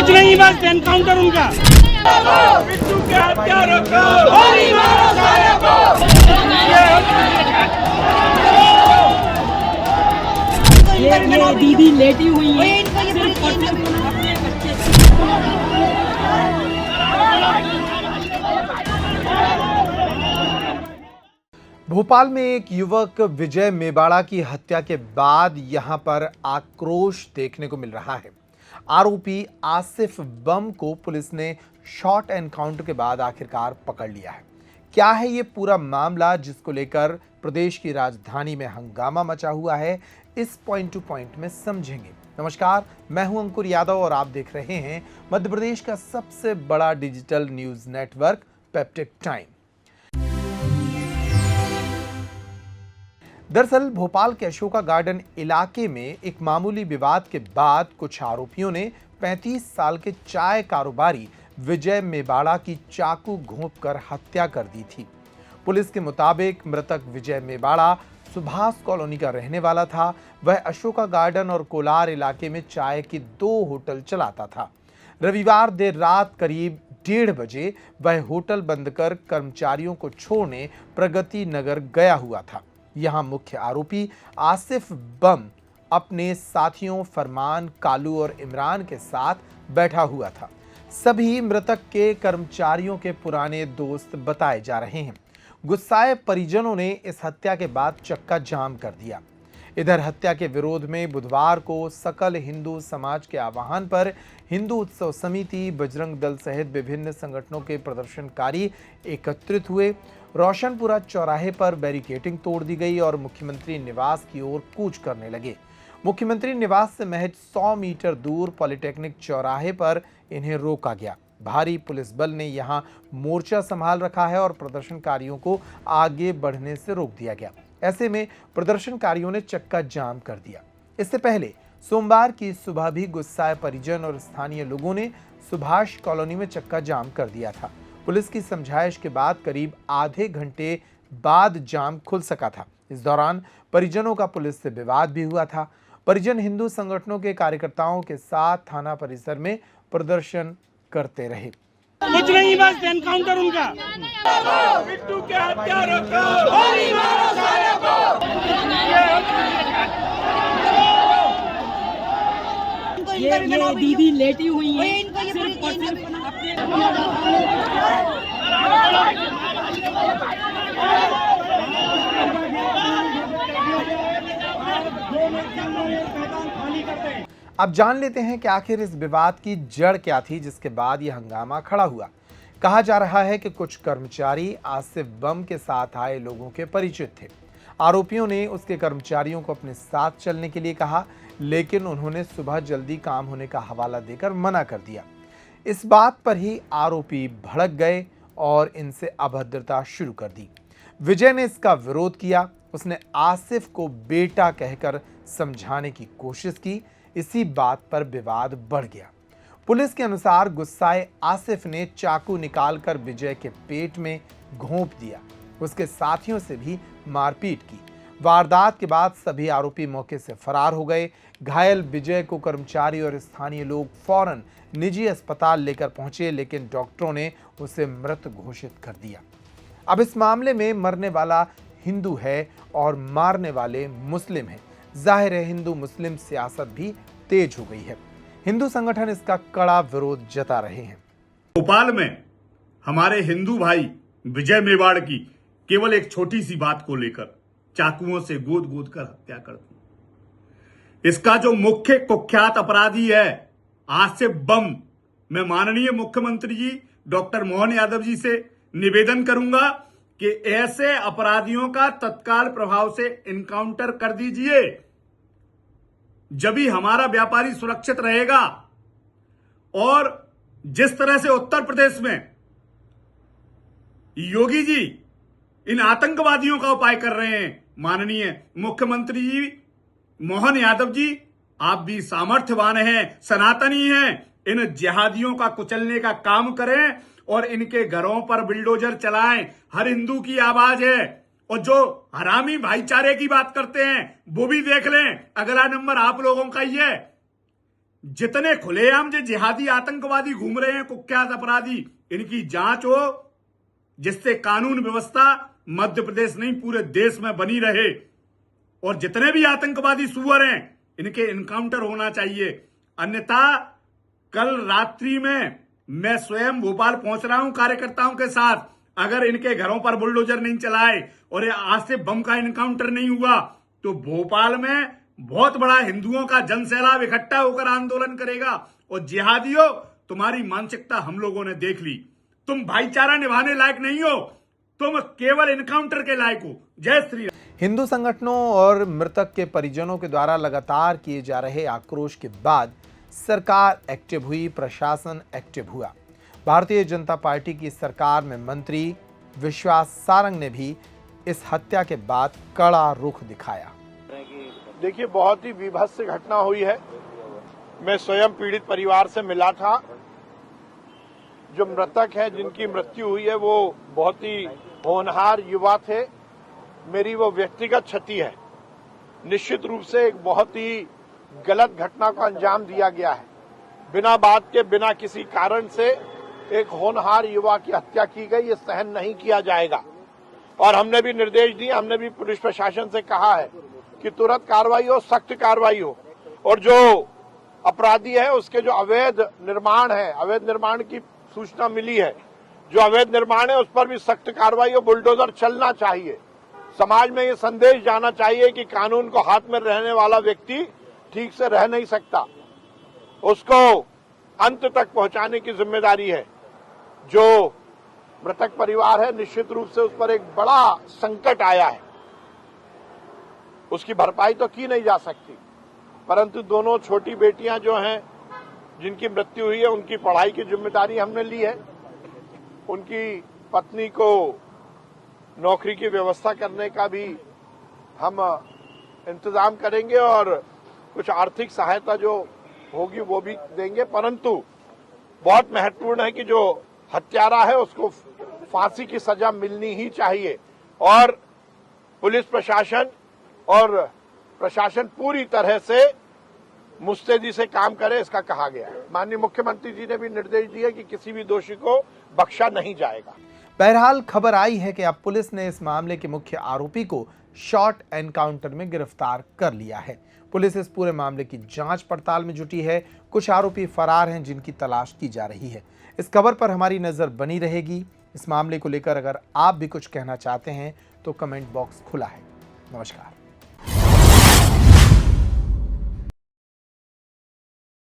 कुछ नहीं, बस एनकाउंटर उनका। बिट्टू के हत्यारों को गोली मारो साले को। ये दीदी लेटी हुई है। भोपाल में एक युवक विजय मेवाड़ा की हत्या के बाद यहां पर आक्रोश देखने को मिल रहा है। आरोपी आसिफ बम को पुलिस ने शॉट एनकाउंटर के बाद आखिरकार पकड़ लिया है। क्या है ये पूरा मामला जिसको लेकर प्रदेश की राजधानी में हंगामा मचा हुआ है, इस पॉइंट टू पॉइंट में समझेंगे। नमस्कार, मैं हूं अंकुर यादव और आप देख रहे हैं मध्य प्रदेश का सबसे बड़ा digital news network peptic time. दरअसल भोपाल के अशोका गार्डन इलाके में एक मामूली विवाद के बाद कुछ आरोपियों ने 35 साल के चाय कारोबारी विजय मेवाड़ा की चाकू घोंपकर हत्या कर दी थी। पुलिस के मुताबिक मृतक विजय मेवाड़ा सुभाष कॉलोनी का रहने वाला था। वह अशोका गार्डन और कोलार इलाके में चाय के 2 होटल चलाता था। रविवार देर रात करीब 1:30 बजे वह होटल बंद कर कर्मचारियों को छोड़ने प्रगति नगर गया हुआ था। यहां मुख्य आरोपी आसिफ बम अपने साथियों फरमान, कालू और इमरान के साथ बैठा हुआ था। सभी मृतक के कर्मचारियों के पुराने दोस्त बताए जा रहे हैं। गुस्साए परिजनों ने इस हत्या के बाद चक्का जाम कर दिया। इधर हत्या के विरोध में बुधवार को सकल हिंदू समाज के आह्वान पर हिंदू उत्सव समिति, बजरंग दल सहित विभिन्न संगठनों के प्रदर्शनकारी एकत्रित हुए। रोशनपुरा चौराहे पर बैरिकेडिंग तोड़ दी गई और मुख्यमंत्री निवास की ओर कूच करने लगे। मुख्यमंत्री निवास से महज 100 मीटर दूर पॉलिटेक्निक चौराहे पर इन्हें रोका गया। भारी पुलिस बल ने यहां मोर्चा संभाल रखा है और प्रदर्शनकारियों को आगे बढ़ने से रोक दिया गया। ऐसे में प्रदर्शनकारियों ने चक्का जाम कर दिया। इससे पहले सोमवार की सुबह भी गुस्साए परिजन और स्थानीय लोगों ने सुभाष कॉलोनी में चक्का जाम कर दिया था। पुलिस की समझाइश के बाद करीब आधे घंटे बाद जाम खुल सका था। इस दौरान परिजनों का पुलिस से विवाद भी हुआ था। परिजन हिंदू संगठनों के कार्यकर्ताओं के साथ थाना परिसर में प्रदर्शन करते रहे। कुछ नहीं, बस एनकाउंटर उनका। बिट्टू के हत्यारों को गोली मारो साले को। ये दीदी लेटी हुई है। अब जान लेते हैं कि आखिर इस विवाद की जड़ क्या थी जिसके बाद यह हंगामा खड़ा हुआ। कहा जा रहा है कि कुछ कर्मचारी आसिफ बम के साथ आए लोगों के परिचित थे। आरोपियों ने उसके कर्मचारियों को अपने साथ चलने के लिए कहा, लेकिन उन्होंने सुबह जल्दी काम होने का हवाला देकर मना कर दिया। इस बात पर ही आरोपी भड़क गए और इनसे अभद्रता शुरू कर दी। विजय ने इसका विरोध किया। उसने आसिफ को बेटा कहकर समझाने की कोशिश की। इसी बात पर विवाद बढ़ गया। पुलिस के अनुसार गुस्साए आसिफ ने चाकू निकालकर विजय के पेट में घोंप दिया। उसके साथियों से भी मारपीट की। वारदात के बाद सभी आरोपी मौके से फरार हो गए। घायल विजय को कर्मचारी और स्थानीय लोग फौरन निजी अस्पताल लेकर पहुंचे, लेकिन डॉक्टरों ने उसे मृत घोषित कर दिया। अब इस मामले में मरने वाला हिंदू है और मारने वाले मुस्लिम हैं। जाहिर है हिंदू मुस्लिम सियासत भी तेज हो गई है। हिंदू संगठन इसका कड़ा विरोध जता रहे हैं। भोपाल में हमारे हिंदू भाई विजय मेवाड़ की केवल एक छोटी सी बात को लेकर चाकुओं से गोद गोद कर हत्या कर दी। इसका जो मुख्य कुख्यात अपराधी है आसिफ बम, मैं माननीय मुख्यमंत्री जी डॉक्टर मोहन यादव जी से निवेदन करूंगा कि ऐसे अपराधियों का तत्काल प्रभाव से इनकाउंटर कर दीजिए। जब ही हमारा व्यापारी सुरक्षित रहेगा। और जिस तरह से उत्तर प्रदेश में योगी जी इन आतंकवादियों का उपाय कर रहे हैं, माननीय मुख्यमंत्री जी मोहन यादव जी, आप भी सामर्थ्यवान हैं, सनातनी हैं, इन जिहादियों का कुचलने का काम करें और इनके घरों पर बिल्डोजर चलाएं। हर हिंदू की आवाज है। और जो हरामी भाईचारे की बात करते हैं वो भी देख लें, अगला नंबर आप लोगों का ही है। जितने खुलेआम जो जिहादी आतंकवादी घूम रहे हैं, कुख्यात अपराधी, इनकी जांच हो, जिससे कानून व्यवस्था मध्य प्रदेश नहीं पूरे देश में बनी रहे। और जितने भी आतंकवादी सुअर हैं, इनके इनकाउंटर होना चाहिए। अन्यथा कल रात्रि में मैं स्वयं भोपाल पहुंच रहा हूं कार्यकर्ताओं के साथ। अगर इनके घरों पर बुलडोजर नहीं चलाए और ये आज से बम का इनकाउंटर नहीं हुआ तो भोपाल में बहुत बड़ा हिंदुओं का जनसैलाब इकट्ठा होकर आंदोलन करेगा। और जिहादियों, तुम्हारी मानसिकता हम लोगों ने देख ली। तुम भाईचारा निभाने लायक नहीं हो, तुम केवल इनकाउंटर के लायक हो। जय श्री राम। हिंदू संगठनों और मृतक के परिजनों के द्वारा लगातार किए जा रहे आक्रोश के बाद सरकार एक्टिव हुई, प्रशासन एक्टिव हुआ। भारतीय जनता पार्टी की सरकार में मंत्री विश्वास सारंग ने भी इस हत्या के बाद कड़ा रुख दिखाया। देखिए, बहुत ही विभत्स घटना हुई है। मैं स्वयं पीड़ित परिवार से मिला था। जो मृतक है, जिनकी मृत्यु हुई है, वो बहुत ही होनहार युवा थे। मेरी वो व्यक्तिगत क्षति है। निश्चित रूप से एक बहुत ही गलत घटना को अंजाम दिया गया है। बिना बात के, बिना किसी कारण से एक होनहार युवा की हत्या की गई। ये सहन नहीं किया जाएगा। और हमने भी निर्देश दिए, हमने भी पुलिस प्रशासन से कहा है कि तुरंत कार्रवाई हो, सख्त कार्रवाई हो। और जो अपराधी है, उसके जो अवैध निर्माण है, अवैध निर्माण की सूचना मिली है, जो अवैध निर्माण है उस पर भी सख्त कार्रवाई हो। बुलडोजर चलना चाहिए। समाज में ये संदेश जाना चाहिए कि कानून को हाथ में रहने वाला व्यक्ति ठीक से रह नहीं सकता। उसको अंत तक पहुंचाने की जिम्मेदारी है। जो मृतक परिवार है, निश्चित रूप से उस पर एक बड़ा संकट आया है। उसकी भरपाई तो की नहीं जा सकती, परंतु दोनों छोटी बेटियां जो हैं, जिनकी मृत्यु हुई है, उनकी पढ़ाई की जिम्मेदारी हमने ली है। उनकी पत्नी को नौकरी की व्यवस्था करने का भी हम इंतजाम करेंगे और कुछ आर्थिक सहायता जो होगी वो भी देंगे। परंतु बहुत महत्वपूर्ण है कि जो हत्यारा है उसको फांसी की सजा मिलनी ही चाहिए। और पुलिस प्रशासन और प्रशासन पूरी तरह से मुस्तैदी से काम करे, इसका कहा गया है। माननीय मुख्यमंत्री जी ने भी निर्देश दिए कि किसी भी दोषी को बख्शा नहीं जाएगा। बहरहाल खबर आई है कि अब पुलिस ने इस मामले के मुख्य आरोपी को शॉर्ट एनकाउंटर में गिरफ्तार कर लिया है। पुलिस इस पूरे मामले की जांच पड़ताल में जुटी है। कुछ आरोपी फरार हैं जिनकी तलाश की जा रही है। इस खबर पर हमारी नजर बनी रहेगी। इस मामले को लेकर अगर आप भी कुछ कहना चाहते हैं तो कमेंट बॉक्स खुला है। नमस्कार।